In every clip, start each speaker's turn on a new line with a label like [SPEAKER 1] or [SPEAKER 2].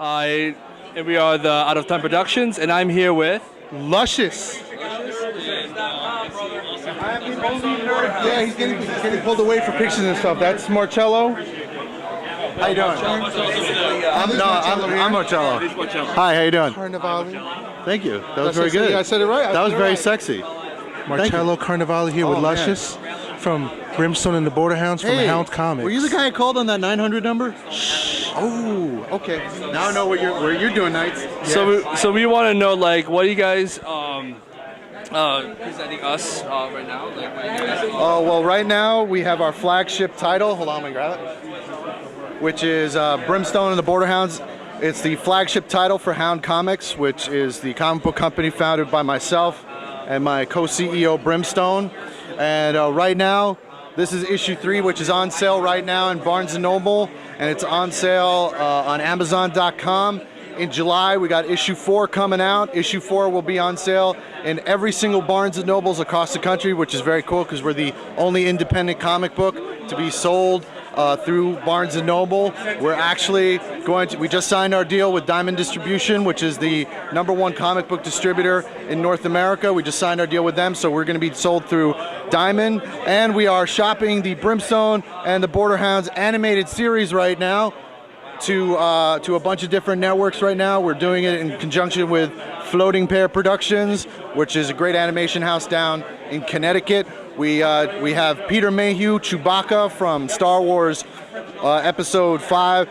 [SPEAKER 1] I and we are the Out of Time Productions, and I'm here with.
[SPEAKER 2] Luscious. Yeah, he's getting pulled away for pictures and stuff. That's Marcello. How you doing? I'm Marcello. Hi, how you doing?
[SPEAKER 3] Carnivale.
[SPEAKER 2] Thank you. That was very good.
[SPEAKER 3] Yeah, I said it right.
[SPEAKER 2] That was very sexy.
[SPEAKER 3] Marcello Carnivale here with Luscious from Brimstone the Borderhounds from Hound Comics.
[SPEAKER 2] Were you the guy who called on that 900 number? Oh, okay. Now I know where you're doing nights.
[SPEAKER 1] So we want to know, like, what are you guys presenting us right now? Like, what are you guys,
[SPEAKER 2] Oh, well, right now we have our flagship title. Hold on, let me grab it. Which is Brimstone and the Borderhounds. It's the flagship title for Hound Comics, which is the comic book company founded by myself and my co-CEO Brimstone. And right now, this is issue 3, which is on sale right now in Barnes & Noble, and it's on sale on Amazon.com. In July, we got issue 4 coming out. Issue 4 will be on sale in every single Barnes & Nobles across the country, which is very cool because we're the only independent comic book to be sold through Barnes & Noble. We're actually we just signed our deal with Diamond Distribution, which is the #1 comic book distributor in North America. We just signed our deal with them, so we're going to be sold through Diamond. And we are shopping the Brimstone and the Borderhounds animated series right now to a bunch of different networks right now. We're doing it in conjunction with Floating Pear Productions, which is a great animation house down in Connecticut. We have Peter Mayhew, Chewbacca from Star Wars episode 4,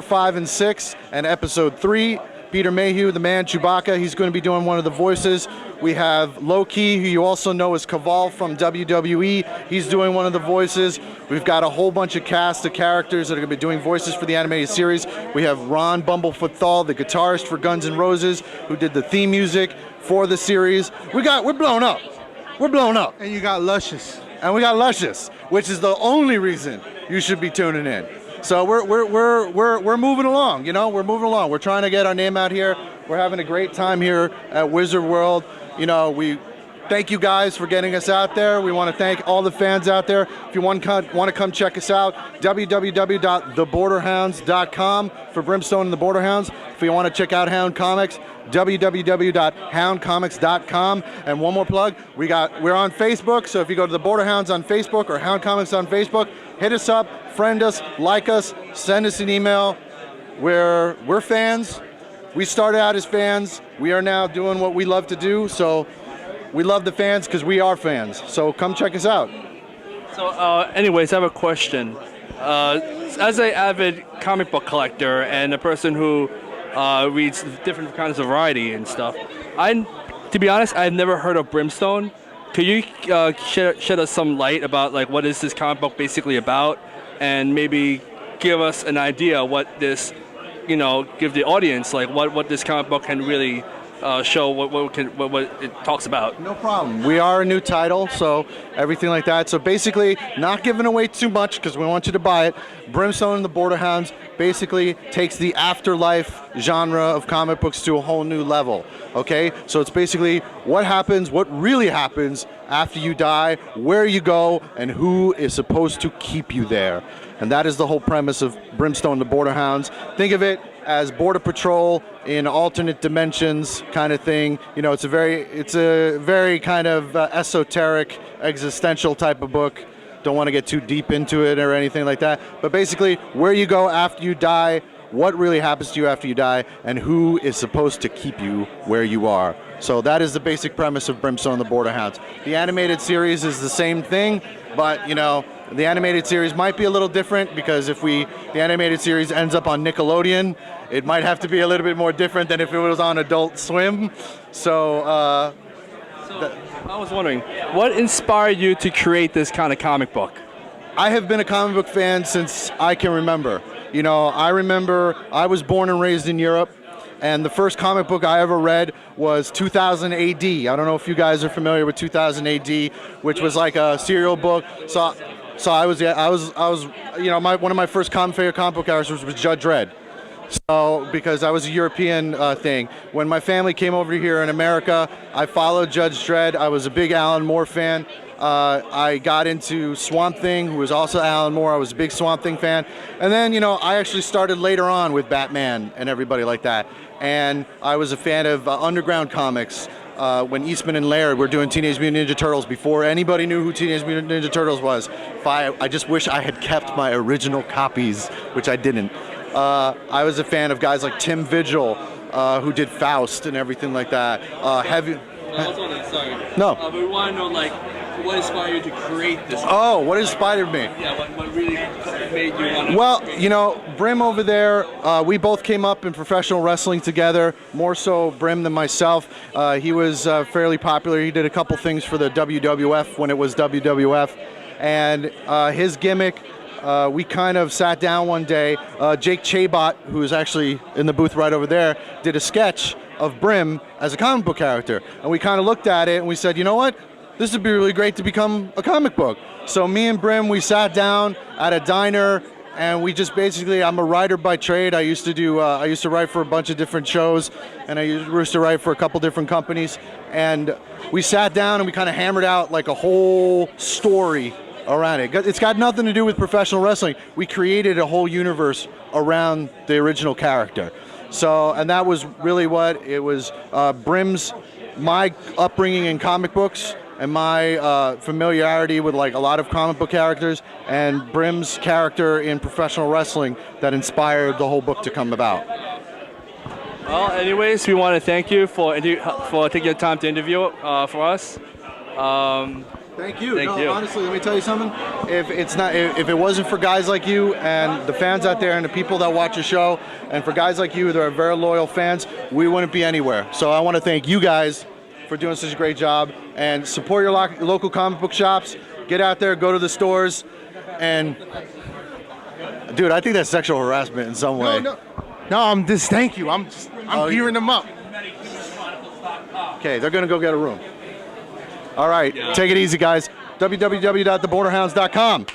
[SPEAKER 2] 5, and 6, and episode 3. Peter Mayhew, the man Chewbacca, he's going to be doing one of the voices. We have Loki, who you also know as Caval from WWE. He's doing one of the voices. We've got a whole bunch of cast of characters that are going to be doing voices for the animated series. We have Ron Bumblefoot Thal, the guitarist for Guns N' Roses, who did the theme music for the series. We're blown up. We're blown up.
[SPEAKER 3] And you got Luscious.
[SPEAKER 2] And we got Luscious, which is the only reason you should be tuning in. So we're moving along, you know, we're moving along. We're trying to get our name out here. We're having a great time here at Wizard World. You know, we thank you guys for getting us out there. We want to thank all the fans out there. If you want to come check us out, www.theborderhounds.com for Brimstone and the Borderhounds. If you want to check out Hound Comics, www.houndcomics.com. And one more plug, we're on Facebook, so if you go to the Borderhounds on Facebook or Hound Comics on Facebook, hit us up, friend us, like us, send us an email. We're fans. We started out as fans. We are now doing what we love to do, so we love the fans because we are fans. So come check us out.
[SPEAKER 1] So anyways, I have a question. As an avid comic book collector and a person who reads different kinds of variety and stuff, to be honest, I've never heard of Brimstone. Could you shed us some light about, like, what is this comic book basically about, and maybe give us an idea what this, you know, give the audience, like, what this comic book can really show, what it talks about.
[SPEAKER 2] No problem. We are a new title, so everything like that. So basically, not giving away too much because we want you to buy it. Brimstone and the Borderhounds basically takes the afterlife genre of comic books to a whole new level. Okay, so it's basically what happens, what really happens after you die, where you go, and who is supposed to keep you there. And that is the whole premise of Brimstone the Borderhounds. Think of it as Border Patrol in alternate dimensions kind of thing. You know, it's a very kind of esoteric, existential type of book. Don't want to get too deep into it or anything like that. But basically, where you go after you die, what really happens to you after you die, and who is supposed to keep you where you are. So that is the basic premise of Brimstone and the Borderhounds. The animated series is the same thing, but, you know, the animated series might be a little different because if the animated series ends up on Nickelodeon, it might have to be a little bit more different than if it was on Adult Swim. So
[SPEAKER 1] I was wondering, what inspired you to create this kind of comic book?
[SPEAKER 2] I have been a comic book fan since I can remember. You know, I remember I was born and raised in Europe, and the first comic book I ever read was 2000 AD. I don't know if you guys are familiar with 2000 AD, which was like a serial book. So I was, you know, one of my first favorite comic book characters was Judge Dredd. So, because I was a European thing. When my family came over here in America, I followed Judge Dredd. I was a big Alan Moore fan. I got into Swamp Thing, who was also Alan Moore. I was a big Swamp Thing fan. And then, you know, I actually started later on with Batman and everybody like that. And I was a fan of underground comics when Eastman and Laird were doing Teenage Mutant Ninja Turtles before anybody knew who Teenage Mutant Ninja Turtles was. I just wish I had kept my original copies, which I didn't. I was a fan of guys like Tim Vigil, who did Faust and everything like that.
[SPEAKER 1] Sorry.
[SPEAKER 2] No.
[SPEAKER 1] But we want to know, like, what inspired you to create this?
[SPEAKER 2] Oh, what inspired me?
[SPEAKER 1] Yeah, what really made you want to?
[SPEAKER 2] Well, you know, Brim over there, we both came up in professional wrestling together, more so Brim than myself. He was fairly popular. He did a couple things for the WWF when it was WWF. And his gimmick, we kind of sat down one day. Jake Chabot, who is actually in the booth right over there, did a sketch of Brim as a comic book character. And we kind of looked at it and we said, you know what? This would be really great to become a comic book. So me and Brim, we sat down at a diner and we just basically, I'm a writer by trade. I used to write for a bunch of different shows, and I used to write for a couple different companies. And we sat down and we kind of hammered out like a whole story around it. It's got nothing to do with professional wrestling. We created a whole universe around the original character. So, and that was really what it was. My upbringing in comic books and my familiarity with like a lot of comic book characters, and Brim's character in professional wrestling that inspired the whole book to come about.
[SPEAKER 1] Well, anyways, we want to thank you for taking your time to interview for us.
[SPEAKER 2] Thank you.
[SPEAKER 1] Thank you.
[SPEAKER 2] Honestly, let me tell you something. If it wasn't for guys like you and the fans out there and the people that watch your show, and for guys like you that are very loyal fans, we wouldn't be anywhere. So I want to thank you guys for doing such a great job, and support your local comic book shops. Get out there, go to the stores, and dude, I think that's sexual harassment in some way.
[SPEAKER 3] No, thank you. I'm gearing them up.
[SPEAKER 2] Okay, they're gonna go get a room. All right, take it easy, guys. www.theborderhounds.com.